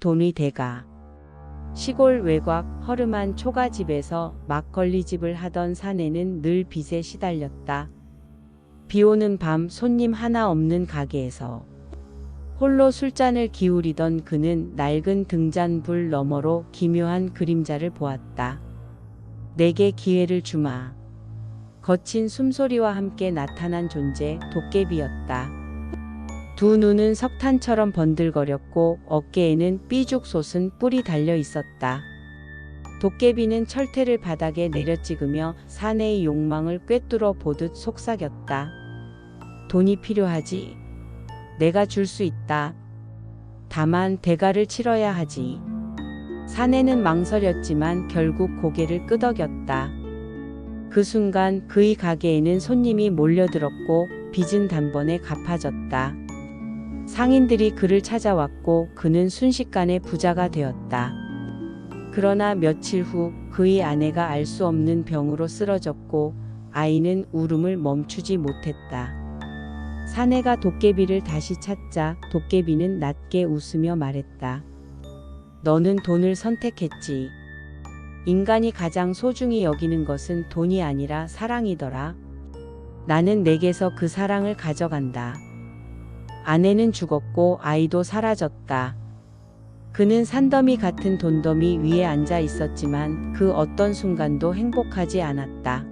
돈의 대가. 시골 외곽 허름한 초가집에서 막걸리집을 하던 사내는 늘 빚에 시달렸다. 비오는 밤 손님 하나 없는 가게에서 홀로 술잔을 기울이던 그는 낡은 등잔불 너머로 기묘한 그림자를 보았다. 내게 기회를 주마. 거친 숨소리와 함께 나타난 존재 도깨비였다. 두 눈은 석탄처럼 번들거렸고 어깨에는 삐죽 솟은 뿔이 달려 있었다. 도깨비는 철퇴를 바닥에 내려찍으며 사내의 욕망을 꿰뚫어 보듯 속삭였다. 돈이 필요하지. 내가 줄 수 있다. 다만 대가를 치러야 하지. 사내는 망설였지만 결국 고개를 끄덕였다. 그 순간 그의 가게에는 손님이 몰려들었고 빚은 단번에 갚아졌다. 상인들이 그를 찾아왔고 그는 순식간에 부자가 되었다. 그러나 며칠 후 그의 아내가 알 수 없는 병으로 쓰러졌고 아이는 울음을 멈추지 못했다. 사내가 도깨비를 다시 찾자 도깨비는 낮게 웃으며 말했다. 너는 돈을 선택했지. 인간이 가장 소중히 여기는 것은 돈이 아니라 사랑이더라. 나는 내게서 그 사랑을 가져간다. 아내는 죽었고 아이도 사라졌다. 그는 산더미 같은 돈더미 위에 앉아 있었지만 그 어떤 순간도 행복하지 않았다.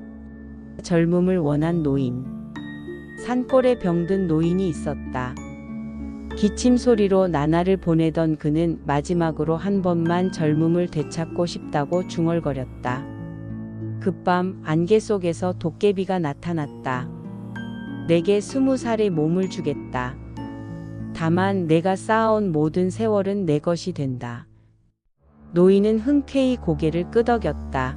젊음을 원한 노인. 산골에 병든 노인이 있었다. 기침 소리로 나날을 보내던 그는 마지막으로 한 번만 젊음을 되찾고 싶다고 중얼거렸다. 그밤 안개 속에서 도깨비가 나타났다. 내게 20살의 몸을 주겠다. 다만 내가 쌓아온 모든 세월은 내 것이 된다. 노인은 흔쾌히 고개를 끄덕였다.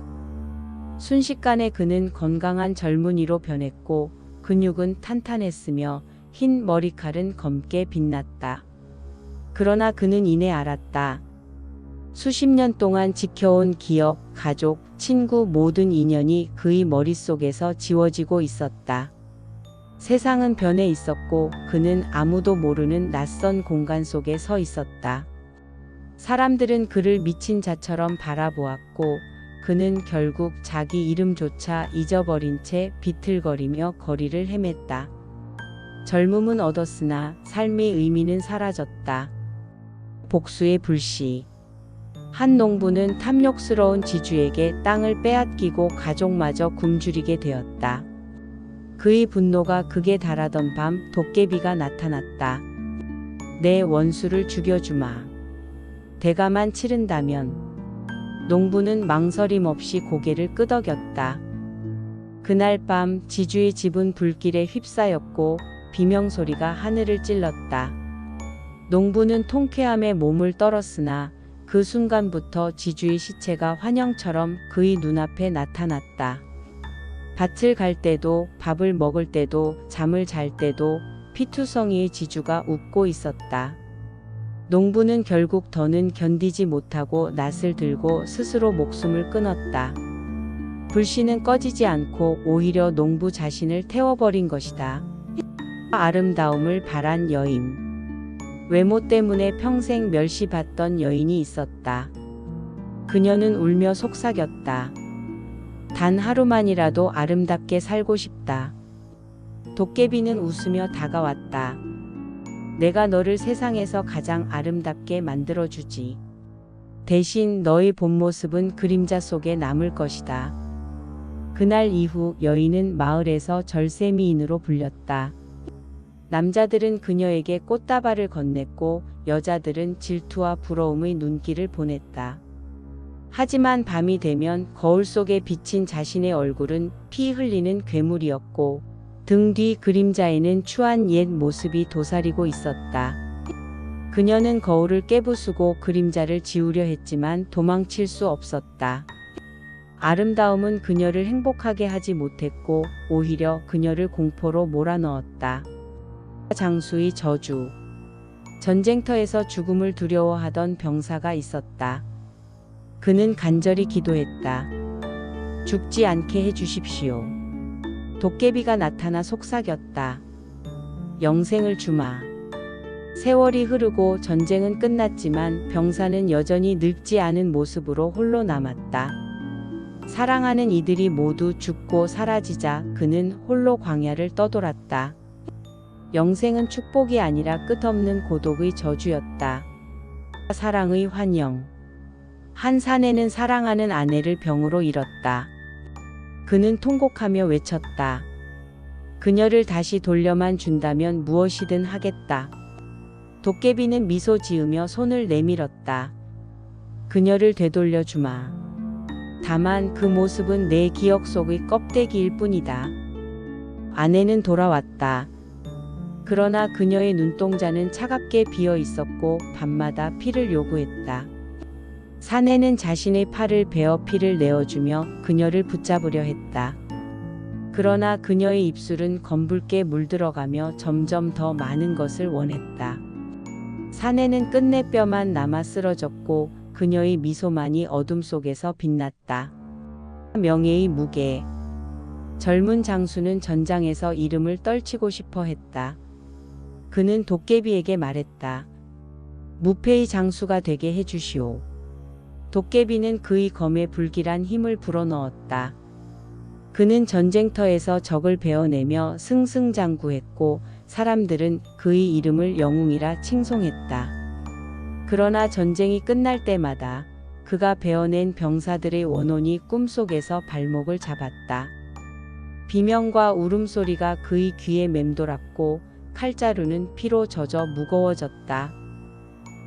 순식간에 그는 건강한 젊은이로 변했고 근육은 탄탄했으며 흰 머리칼은 검게 빛났다. 그러나 그는 이내 알았다. 수십 년 동안 지켜온 기억, 가족, 친구 모든 인연이 그의 머릿속에서 지워지고 있었다. 세상은 변해 있었고 그는 아무도 모르는 낯선 공간 속에 서 있었다. 사람들은 그를 미친 자처럼 바라보았고 그는 결국 자기 이름조차 잊어버린 채 비틀거리며 거리를 헤맸다. 젊음은 얻었으나 삶의 의미는 사라졌다. 복수의 불씨. 한 농부는 탐욕스러운 지주에게 땅을 빼앗기고 가족마저 굶주리게 되었다. 그의 분노가 극에 달하던 밤 도깨비가 나타났다. 내 원수를 죽여주마. 대가만 치른다면. 농부는 망설임 없이 고개를 끄덕였다. 그날 밤 지주의 집은 불길에 휩싸였고 비명소리가 하늘을 찔렀다. 농부는 통쾌함에 몸을 떨었으나 그 순간부터 지주의 시체가 환영처럼 그의 눈앞에 나타났다. 밭을 갈 때도 밥을 먹을 때도 잠을 잘 때도 피투성이의 지주가 웃고 있었다. 농부는 결국 더는 견디지 못하고 낫을 들고 스스로 목숨을 끊었다. 불씨는 꺼지지 않고 오히려 농부 자신을 태워버린 것이다. 아름다움을 바란 여인. 외모 때문에 평생 멸시받던 여인이 있었다. 그녀는 울며 속삭였다. 단 하루만이라도 아름답게 살고 싶다. 도깨비는 웃으며 다가왔다. 내가 너를 세상에서 가장 아름답게 만들어주지. 대신 너의 본 모습은 그림자 속에 남을 것이다. 그날 이후 여인은 마을에서 절세미인으로 불렸다. 남자들은 그녀에게 꽃다발을 건넸고 여자들은 질투와 부러움의 눈길을 보냈다. 하지만 밤이 되면 거울 속에 비친 자신의 얼굴은 피 흘리는 괴물이었고 등 뒤 그림자에는 추한 옛 모습이 도사리고 있었다. 그녀는 거울을 깨부수고 그림자를 지우려 했지만 도망칠 수 없었다. 아름다움은 그녀를 행복하게 하지 못했고 오히려 그녀를 공포로 몰아넣었다. 장수의 저주. 전쟁터에서 죽음을 두려워하던 병사가 있었다. 그는 간절히 기도했다. 죽지 않게 해주십시오. 도깨비가 나타나 속삭였다. 영생을 주마. 세월이 흐르고 전쟁은 끝났지만 병사는 여전히 늙지 않은 모습으로 홀로 남았다. 사랑하는 이들이 모두 죽고 사라지자 그는 홀로 광야를 떠돌았다. 영생은 축복이 아니라 끝없는 고독의 저주였다. 사랑의 환영. 한 사내는 사랑하는 아내를 병으로 잃었다. 그는 통곡하며 외쳤다. 그녀를 다시 돌려만 준다면 무엇이든 하겠다. 도깨비는 미소 지으며 손을 내밀었다. 그녀를 되돌려 주마. 다만 그 모습은 내 기억 속의 껍데기일 뿐이다. 아내는 돌아왔다. 그러나 그녀의 눈동자는 차갑게 비어 있었고 밤마다 피를 요구했다. 사내는 자신의 팔을 베어 피를 내어주며 그녀를 붙잡으려 했다. 그러나 그녀의 입술은 검붉게 물들어가며 점점 더 많은 것을 원했다. 사내는 끝내 뼈만 남아 쓰러졌고 그녀의 미소만이 어둠 속에서 빛났다. 명예의 무게. 젊은 장수는 전장에서 이름을 떨치고 싶어 했다. 그는 도깨비에게 말했다. 무패의 장수가 되게 해주시오. 도깨비는 그의 검에 불길한 힘을 불어넣었다. 그는 전쟁터에서 적을 베어내며 승승장구했고 사람들은 그의 이름을 영웅이라 칭송했다. 그러나 전쟁이 끝날 때마다 그가 베어낸 병사들의 원혼이 꿈속에서 발목을 잡았다. 비명과 울음소리가 그의 귀에 맴돌았고 칼자루는 피로 젖어 무거워졌다.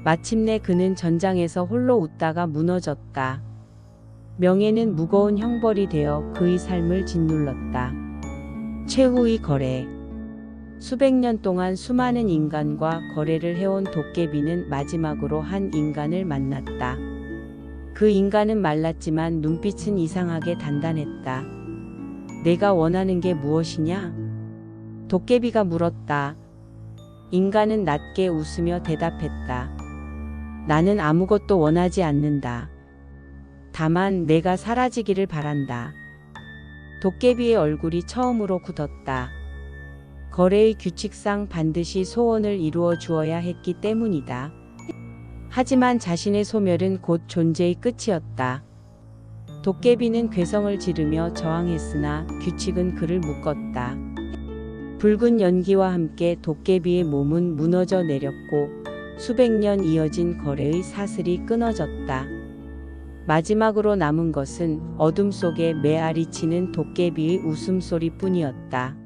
마침내 그는 전장에서 홀로 웃다가 무너졌다. 명예는 무거운 형벌이 되어 그의 삶을 짓눌렀다. 최후의 거래. 수백 년 동안 수많은 인간과 거래를 해온 도깨비는 마지막으로 한 인간을 만났다. 그 인간은 말랐지만 눈빛은 이상하게 단단했다. 내가 원하는 게 무엇이냐? 도깨비가 물었다. 인간은 낮게 웃으며 대답했다. 나는 아무것도 원하지 않는다. 다만 내가 사라지기를 바란다. 도깨비의 얼굴이 처음으로 굳었다. 거래의 규칙상 반드시 소원을 이루어 주어야 했기 때문이다. 하지만 자신의 소멸은 곧 존재의 끝이었다. 도깨비는 괴성을 지르며 저항했으나 규칙은 그를 묶었다. 붉은 연기와 함께 도깨비의 몸은 무너져 내렸고 수백 년 이어진 거래의 사슬이 끊어졌다. 마지막으로 남은 것은 어둠 속에 메아리치는 도깨비의 웃음소리뿐이었다.